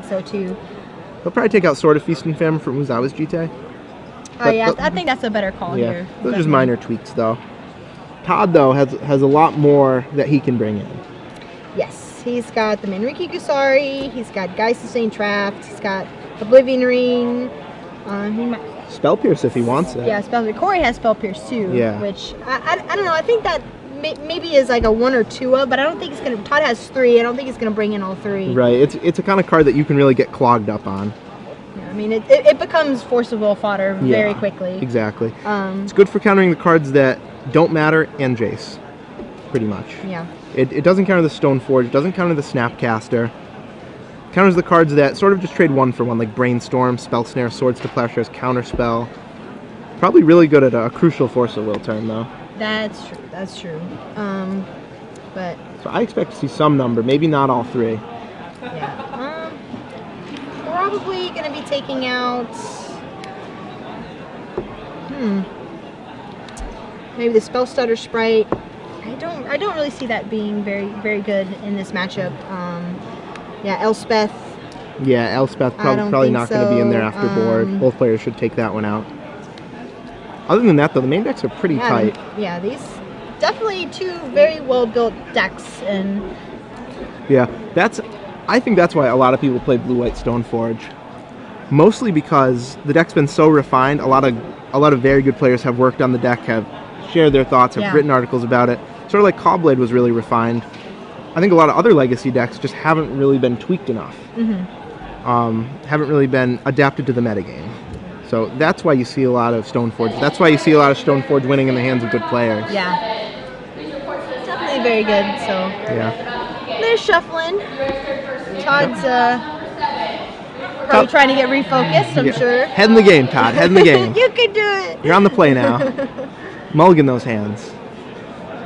so too. He'll probably take out Sword of Feast and Famine from Uzawa's GT. Oh yeah, I think that's a better call here. Those are just minor tweaks though. Todd though has a lot more that he can bring in. Yes, he's got the Manriki Gusari, he's got Geist Sustained Trapped, he's got Oblivion Ring. Spell Pierce if he wants it. Yeah, Spell Pierce. Korey has Spell Pierce too. Yeah. Which I don't know. I think that maybe is like a 1 or 2 of, but I don't think he's gonna. Todd has 3. I don't think he's gonna bring in all 3. Right. It's a kind of card that you can really get clogged up on. Yeah, I mean, it becomes Force of Will fodder very quickly. Exactly. It's good for countering the cards that don't matter and Jace, pretty much. Yeah. It doesn't counter the Stoneforge. It doesn't counter the Snapcaster. Counters the cards that sort of just trade 1 for 1, like Brainstorm, Spell Snare, Swords to Plowshares, Counterspell. Probably really good at a crucial Force of Will turn, though. That's true. That's true. But so I expect to see some number, maybe not all 3. Yeah. Probably gonna be taking out. Maybe the Spell Stutter Sprite. I don't really see that being very good in this matchup. Yeah, Elspeth. Yeah, Elspeth probably not going to be in there after board. Both players should take that one out. Other than that, though, the main decks are pretty tight. Yeah, these definitely 2 very well-built decks. And yeah, I think that's why a lot of people play Blue-White Stoneforge. Mostly because the deck's been so refined. A lot of very good players have worked on the deck, have shared their thoughts, have written articles about it. Sort of like Cobblade was really refined. I think a lot of other Legacy decks just haven't really been tweaked enough. Haven't really been adapted to the metagame. So that's why you see a lot of Stoneforge. That's why you see a lot of Stoneforge winning in the hands of good players. Yeah. Definitely very good, so. Yeah. They're shuffling. Todd's probably trying to get refocused, I'm sure. Head in the game, Todd. Head in the game. You can do it. You're on the play now. Mulligan those hands.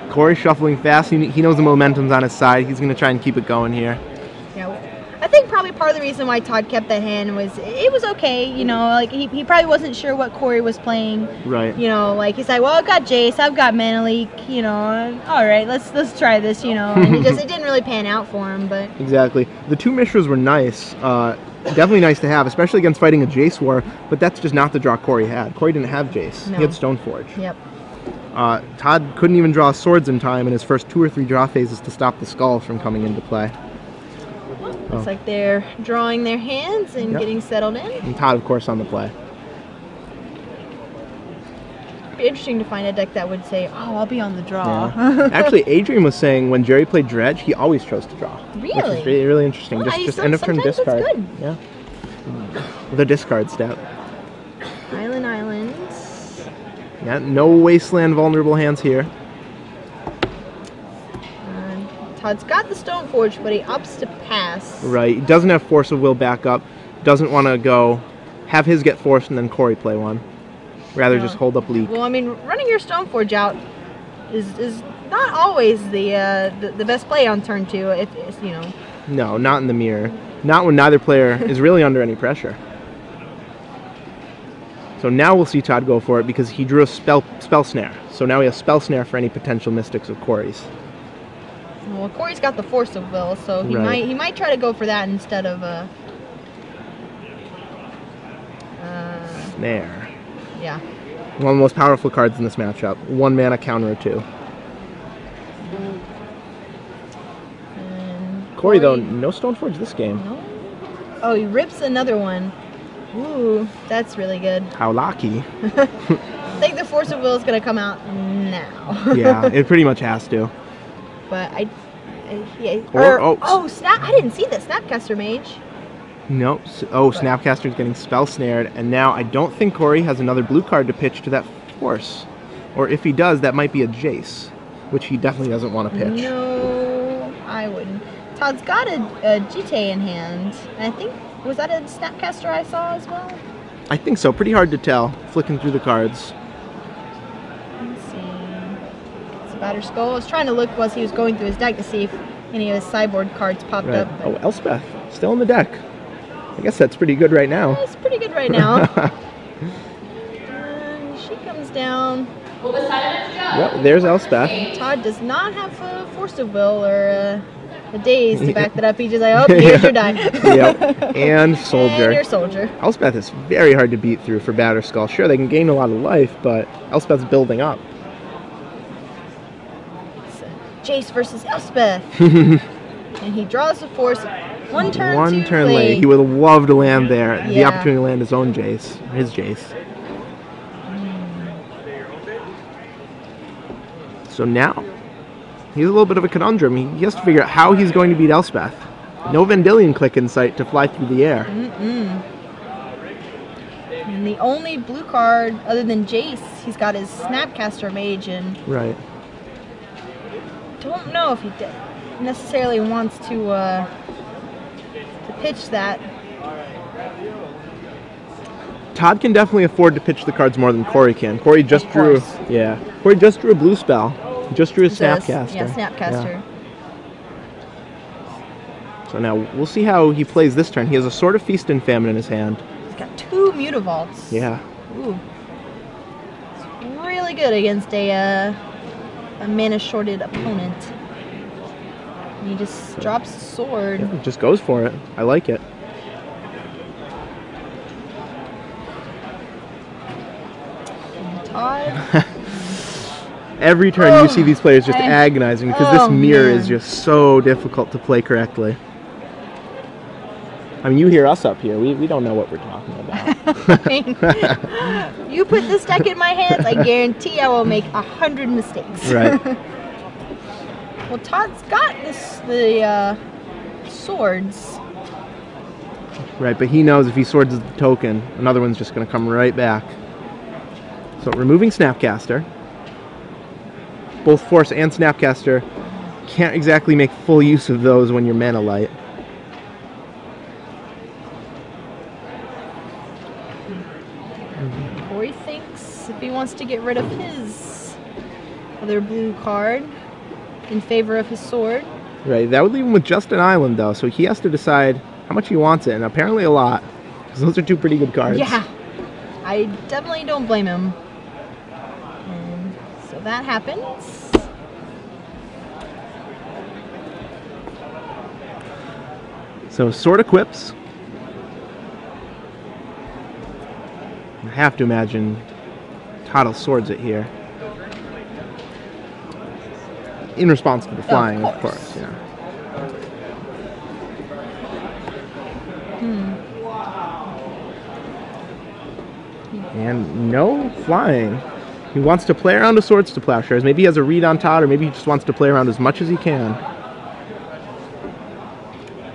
Korey shuffling fast. He knows the momentum's on his side. He's going to try and keep it going here. Yeah, I think probably part of the reason why Todd kept that hand was it was okay. You know, like he probably wasn't sure what Korey was playing. Right. You know, like he's like, well, I've got Jace, I've got Mana Leak. You know, all right, let's try this. You know, and it didn't really pan out for him. But exactly, the 2 Mishras were nice. Definitely nice to have, especially against fighting a Jace war. But that's just not the draw Korey had. Korey didn't have Jace. No. He had Stoneforge. Yep. Todd couldn't even draw swords in time in his first 2 or 3 draw phases to stop the skull from coming into play. Looks like they're drawing their hands and getting settled in. And Todd, of course, on the play. It'd be interesting to find a deck that would say, oh, I'll be on the draw. Yeah. Actually, Adrian was saying when Jerry played Dredge, he always chose to draw. Really? Which is really, really interesting. Well, just end of turn discard. Good. Yeah. The discard step. Islands. Yeah, no Wasteland vulnerable hands here. Todd's got the Stoneforge, but he opts to pass. Right. He doesn't have Force of Will backup. Doesn't want to go have his get forced and then Korey play one. Rather just hold up Leak. Well, I mean, running your Stoneforge out is not always the best play on turn 2. If you know. No, not in the mirror. Not when neither player is really under any pressure. So now we'll see Todd go for it because he drew a spell snare. So now he has Spell Snare for any potential mystics of Korey's. Well, Korey's got the Force of Will, so he might try to go for that instead of Snare. Yeah. One of the most powerful cards in this matchup. 1 mana counter 2. Korey, though, no Stoneforge this game. No. Oh, he rips another one. Ooh, that's really good. How lucky. I think the Force of Will is going to come out now. Yeah, it pretty much has to. But Snap! I didn't see the Snapcaster Mage. Nope. Snapcaster's getting Spell Snared, and now I don't think Korey has another blue card to pitch to that Force. Or if he does, that might be a Jace, which he definitely doesn't want to pitch. No, I wouldn't. Todd's got a GT in hand, and I think, was that a Snapcaster I saw as well? I think so. Pretty hard to tell, flicking through the cards. Let's see. It's a Batter Skull. I was trying to look as he was going through his deck to see if any of his sideboard cards popped up. Oh, Elspeth, still in the deck. I guess that's pretty good right now. Yeah, it's pretty good right now. And she comes down. Yep, there's Elspeth. Todd does not have a Force of Will or the days to back that up. He's just like, oh, here's your die. Yep. And Soldier. And your Soldier. Elspeth is very hard to beat through for Batterskull. Sure, they can gain a lot of life, but Elspeth's building up. So, Jace versus Elspeth. And he draws the force. One turn late. He would have loved to land there. The opportunity to land his own Jace. His Jace. So now, he's a little bit of a conundrum. He has to figure out how he's going to beat Elspeth. No Vendilion Click in sight to fly through the air. And the only blue card, other than Jace, he's got his Snapcaster Mage, and right. Don't know if he necessarily wants to pitch that. Todd can definitely afford to pitch the cards more than Korey can. Korey just drew, Korey just drew a blue spell. Just drew a Snapcaster. Yeah, Snapcaster. Yeah. So now we'll see how he plays this turn. He has a Sword of Feast and Famine in his hand. He's got 2 Mutavaults. Yeah. Ooh. It's really good against a mana-shorted opponent. And he just drops the sword. Yeah, just goes for it. I like it. Todd. Every turn you see these players just agonizing because this mirror is just so difficult to play correctly. I mean, you hear us up here. We don't know what we're talking about. I mean, you put this deck in my hands, I guarantee I will make 100 mistakes. Right. Well, Todd's got the swords. Right, but he knows if he swords the token, another one's just going to come right back. So removing Snapcaster. Both Force and Snapcaster can't exactly make full use of those when you're mana light. Korey thinks if he wants to get rid of his other blue card in favor of his sword. Right, that would leave him with just an island though, so he has to decide how much he wants it, and apparently a lot. Because those are 2 pretty good cards. Yeah, I definitely don't blame him. So that happens. So Sword equips. I have to imagine Todd swords it here. In response to the flying, of course, yeah. And no flying. He wants to play around with Swords to Plowshares. Maybe he has a read on Todd, or maybe he just wants to play around as much as he can.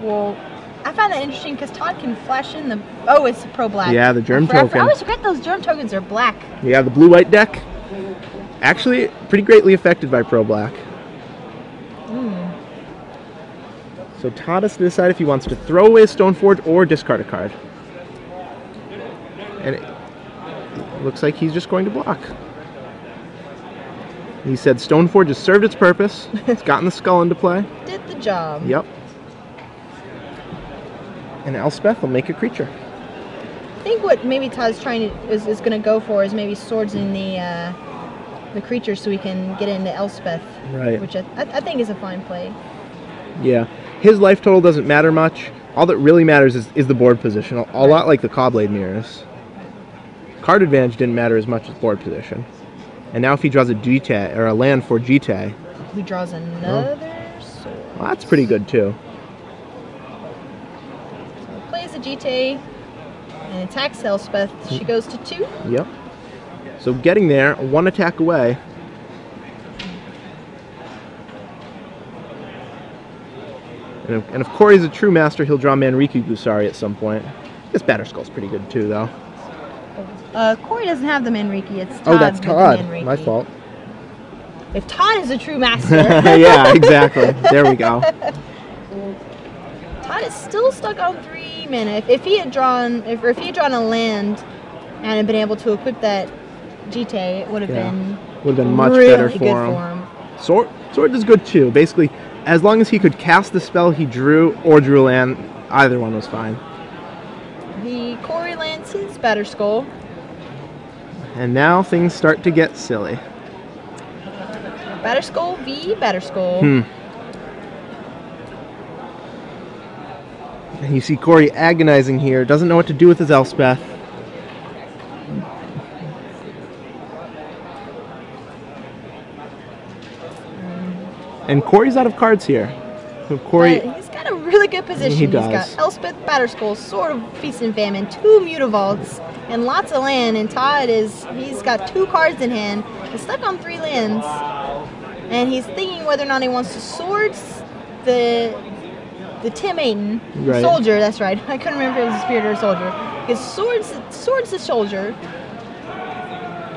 Well, I find that interesting because Todd can flash in the... Oh, it's Pro Black. Yeah, the Germ Token. I always forget those Germ Tokens are black. Yeah, the blue-white deck. Actually, pretty greatly affected by Pro Black. So Todd has to decide if he wants to throw away Stoneforge or discard a card. And it looks like he's just going to block. He said Stoneforge has served its purpose. It's gotten the skull into play. Did the job. Yep. And Elspeth will make a creature. I think what maybe Todd's trying to is going to go for is maybe swords in the creature so we can get into Elspeth. Right. Which I think is a fine play. Yeah. His life total doesn't matter much. All that really matters is the board position. A lot like the Cobblade mirrors. Card advantage didn't matter as much as board position. And now if he draws a GT or a land for GT, he draws another sword. Well, that's pretty good too. So he plays a GT and attacks Elspeth. She goes to 2. Yep. So getting there, 1 attack away. And if Korey's a true master, he'll draw Manrique Gusari at some point. I guess Batterskull's pretty good too, though. Korey doesn't have the Manrique. It's Todd. Oh, that's Todd. The My fault. If Todd is a true master. Yeah, exactly. There we go. Todd is still stuck on 3 mana. If he had drawn, if he had drawn a land and had been able to equip that GT, it would have been much really better good for for him. him. Sword is good too. Basically, as long as he could cast the spell he drew or drew a land, either one was fine. The Korey lands his Batterskull. And now things start to get silly. Batterskull v. Batterskull. And you see Korey agonizing here, doesn't know what to do with his Elspeth. And Korey's out of cards here. So Korey, he's got a really good position. He does. He's got Elspeth, Batterskull, Sword of Feast and Famine, 2 Mutavaults, and lots of land. And Todd he's got 2 cards in hand. He's stuck on 3 lands. And he's thinking whether or not he wants to swords the Tim Ayton soldier. That's right. I couldn't remember if it was a spirit or a soldier. Because swords the soldier.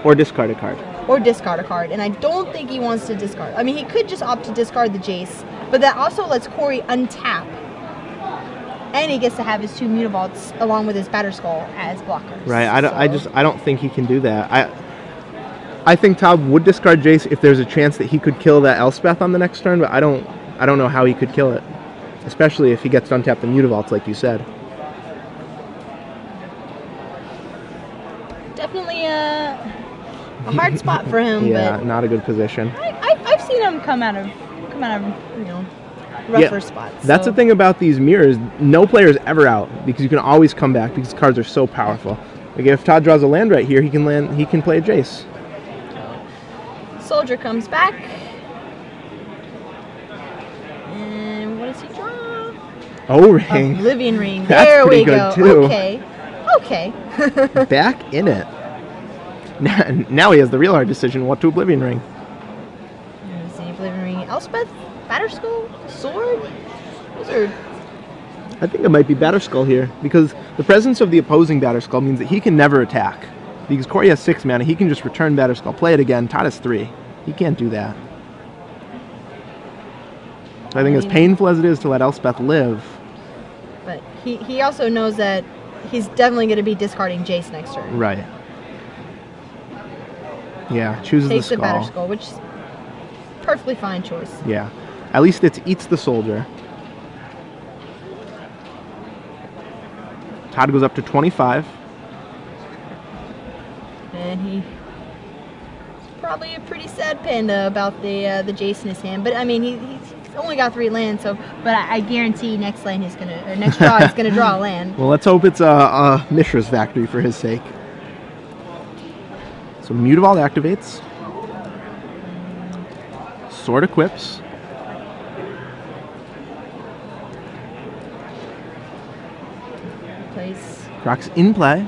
Or discard a card. Or discard a card. And I don't think he wants to discard. I mean, he could just opt to discard the Jace. But that also lets Korey untap. And he gets to have his 2 Mutavaults along with his Batterskull as blockers. Right. I don't think he can do that. I think Todd would discard Jace if there's a chance that he could kill that Elspeth on the next turn, but I don't know how he could kill it. Especially if he gets to untap the Mutavaults, like you said. Definitely a hard spot for him. Yeah, but not a good position. I've seen him come out of rougher spots. That's the thing about these mirrors. No player is ever out because you can always come back because cards are so powerful. Like if Todd draws a land right here, he can play a Jace. Soldier comes back. And what does he draw? O-Ring. Oblivion Ring. That's there pretty we good go. too. Okay. Back in it. Now he has the real hard decision, what to Oblivion Ring. Let's see, Oblivion Ring. Elspeth? Batterskull? Sword? Those are... I think it might be Batterskull here, because the presence of the opposing Batterskull means that he can never attack. Because Korey has 6 mana, he can just return Batterskull, play it again. Todd has 3. He can't do that. So I think as painful as it is to let Elspeth live... But he also knows that he's definitely going to be discarding Jace next turn. Right. Yeah, chooses Takes the skull. Takes the Batterskull, which is perfectly fine choice. Yeah. At least it eats the soldier. Todd goes up to 25. And he's probably a pretty sad panda about the Jace in his hand. But I mean, he's only got 3 lands, so but I guarantee next draw he's gonna draw a land. Well, let's hope it's a Mishra's Factory for his sake. So Mutavault activates. Sword equips. Plays. Croc's in play.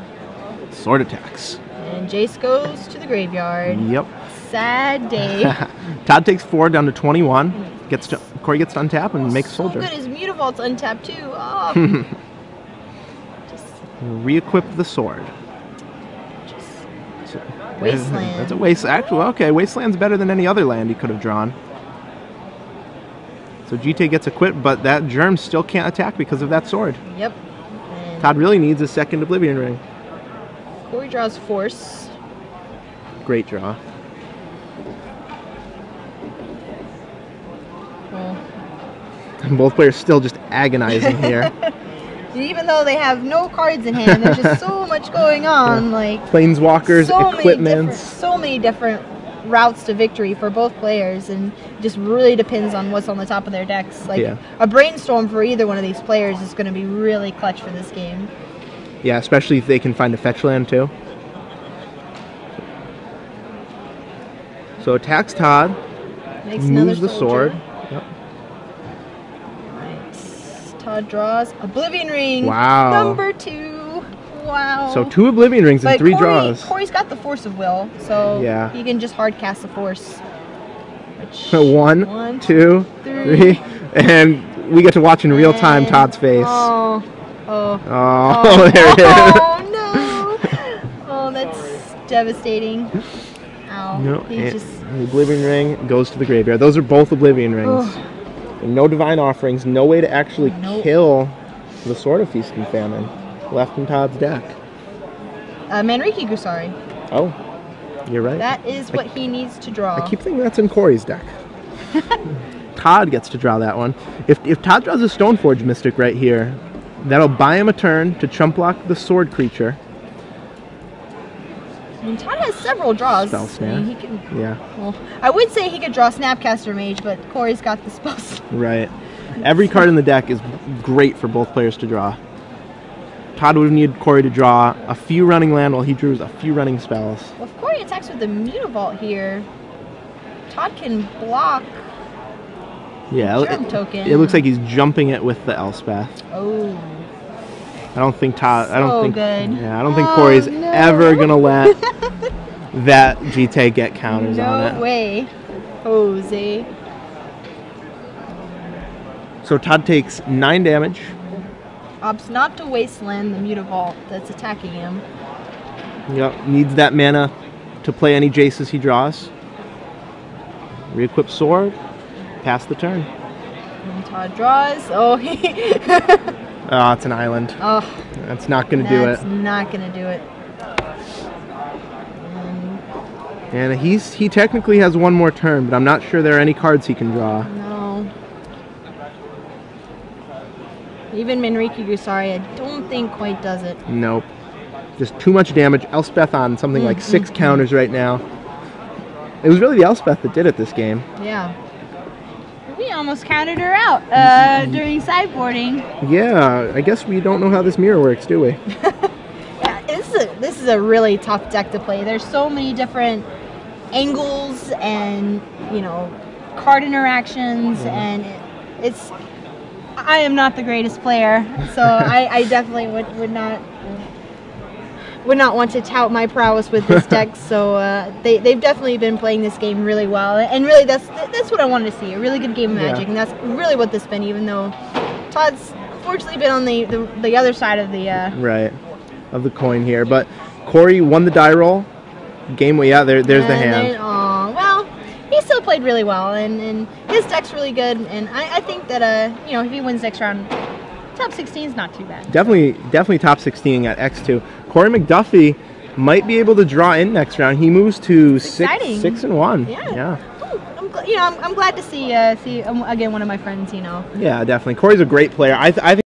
Sword attacks. And Jace goes to the graveyard. Yep. Sad day. Todd takes 4 down to 21. Korey gets to untap and makes soldier. So good, his Mutavault's untapped too. Oh. Re-equip the sword. Wasteland. That's a waste. Actually, okay, Wasteland's better than any other land he could have drawn. So GT gets equipped, but that Germ still can't attack because of that sword. Yep. Todd really needs a second Oblivion Ring. Korey draws Force. Great draw. Well. And both players still just agonizing here. Even though they have no cards in hand, there's just so much going on. Like Planeswalkers, equipments. So many different routes to victory for both players, and it just really depends on what's on the top of their decks. Like a brainstorm for either one of these players is going to be really clutch for this game. Yeah, especially if they can find a fetch land too. So attacks Todd. Makes moves the sword. Yep. Todd draws Oblivion Ring. Wow. Number 2. Wow. So 2 Oblivion Rings and 3 draws. Korey's got the Force of Will, so he can just hard cast the Force. One, two, 3, and we get to watch in real time Todd's face. Oh, there it is. Oh no! Oh, that's devastating. Ow. No, the Oblivion Ring goes to the graveyard. Those are both Oblivion Rings. No Divine Offerings, no way to actually kill the Sword of Feast and Famine left in Todd's deck. Manriki Gusari. Oh, you're right. That is what he needs to draw. I keep thinking that's in Korey's deck. Todd gets to draw that one. If Todd draws a Stoneforge Mystic right here, that'll buy him a turn to chump block the sword creature. I mean, Todd has several draws. Spell Snap. I mean, he can, yeah. Well, I would say he could draw Snapcaster Mage, but Korey's got the spells. Right. Every card in the deck is great for both players to draw. Todd would have needed Korey to draw a few running land while he drews a few running spells. Well, if Korey attacks with the Mutavault here, Todd can block. Yeah, token. It looks like he's jumping it with the Elspeth. Oh. I don't think Todd. So I don't think. good. Yeah, I don't think Korey's ever gonna let that GT get counters on it. No way, Jose. So Todd takes 9 damage. Opts not to wasteland the Mutavault that's attacking him. Yep, needs that mana to play any Jaces he draws. Re-equip sword. Pass the turn. And Todd draws. Oh, Oh, it's an island. Oh, That's not going to do it. That's not going to do it. And he technically has one more turn, but I'm not sure there are any cards he can draw. No. Even Minriki Gusari, I don't think quite does it. Nope. Just too much damage. Elspeth on something like 6 counters right now. It was really the Elspeth that did it this game. Yeah. We almost counted her out during sideboarding. Yeah, I guess we don't know how this mirror works, do we? Yeah, this is a really tough deck to play. There's so many different angles and, you know, card interactions, and it's. I am not the greatest player, so I definitely would not want to tout my prowess with this deck. So they've definitely been playing this game really well, and really that's what I wanted to see, a really good game of Magic, and that's really what this been. Even though Todd's unfortunately been on the other side of the right of the coin here, but Korey won the die roll. Game, yeah, there's the hand. Well, he still played really well, and his deck's really good, and I think that you know, if he wins next round, top 16 is not too bad. Definitely top 16 at X2. Korey McDuffie might be able to draw in next round. He moves to 6-1. Yeah. I'm glad to see again one of my friends. You know. Yeah, definitely. Korey's a great player. I think.